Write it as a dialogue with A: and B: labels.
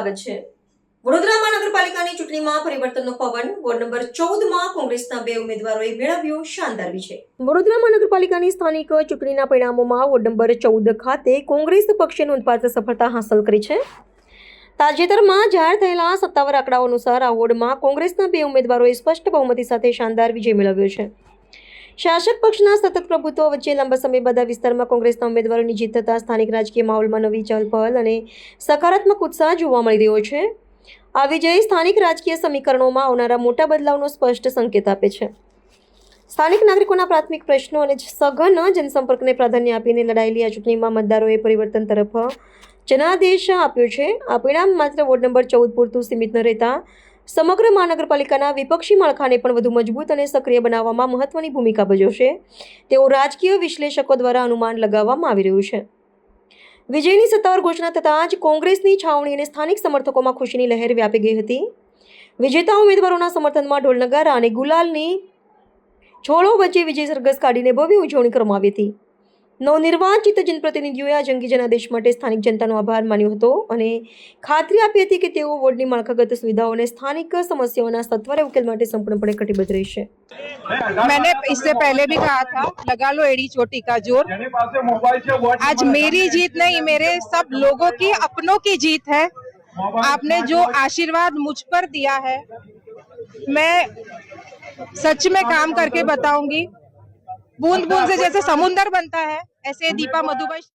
A: સ્વાગત છે। વડોદરા મહાનગરપાલિકાની ચૂંટણીમાં પરિવર્તનનો પવન। વોર્ડ નંબર 14માં કોંગ્રેસના 2 ઉમેદવારોએ મેળવ્યો શાનદાર વિજય। વડોદરા મહાનગરપાલિકાની સ્થાનિક ચૂંટણીના પરિણામોમાં વોર્ડ નંબર 14 ખાતે કોંગ્રેસ પક્ષે નોંધપાત્ર સફળતા હાંસલ કરી છે। તાજેતરમાં જાહેર થયેલા સત્તાવાર આંકડાઓ અનુસાર આ વોર્ડમાં કોંગ્રેસના 2 ઉમેદવારોએ સ્પષ્ટ બહુમતી સાથે શાનદાર વિજય મેળવ્યો છે। શાસક પક્ષના સતત પ્રભુત્વ વચ્ચે લાંબા સમય બાદ આ વિસ્તારમાં કોંગ્રેસના ઉમેદવારોની જીત થતાં સ્થાનિક રાજકીય માહોલમાં નવી ચહલ-પહલ અને સકારાત્મક ઉત્સાહ જોવા મળી રહ્યો છે। આ વિજય સ્થાનિક રાજકીય સમીકરણોમાં આવનારા મોટા બદલાવનો સ્પષ્ટ સંકેત આપે છે। સ્થાનિક નાગરિકોના પ્રાથમિક પ્રશ્નો અને સઘન જનસંપર્કને પ્રાધાન્ય આપીને લડાયેલી આ ચૂંટણીમાં મતદારોએ પરિવર્તન તરફ જનાદેશ આપ્યો છે। આ પરિણામ માત્ર વોર્ડ નંબર 14 પૂરતું સીમિત ન રહેતા સમગ્ર મહાનગરપાલિકાના વિપક્ષી માળખાને પણ વધુ મજબૂત અને સક્રિય બનાવવામાં મહત્વની ભૂમિકા ભજવશે તેવું રાજકીય વિશ્લેષકો દ્વારા અનુમાન લગાવવામાં આવી રહ્યું છે। વિજયની સત્તાવાર ઘોષણા થતાં જ કોંગ્રેસની છાવણી અને સ્થાનિક સમર્થકોમાં ખુશીની લહેર વ્યાપી ગઈ હતી। વિજેતા ઉમેદવારોના સમર્થનમાં ઢોલ નગારા અને ગુલાલની છોડો વચ્ચે વિજય સરઘસ કાઢીને ભવ્ય ઉજવણી કરવામાં આવી હતી। નવનિર્વાચિત જનપ્રતિનિધિઓએ આ જંગી જનાદેશ માટે સ્થાનિક જનતાનો આભાર માન્યો હતો અને ખાતરી આપી હતી કે તેઓ વોર્ડની માળખાગત સુવિધાઓ અને સ્થાનિક સમસ્યાઓના સત્વરે ઉકેલ માટે સંપૂર્ણપણે કટિબદ્ધ રહેશે।
B: मैंने इससे पहले भी कहा था, लगा लो एड़ी चोटी का जोर। आज मेरी जीत नहीं, मेरे सब लोगों की अपनों की जीत है। आपने जो आशीर्वाद मुझ पर दिया है, मैं सच में काम करके बताऊंगी। बूंद बूंद से जैसे समुंदर बनता है, ऐसे दीपा मधुबाई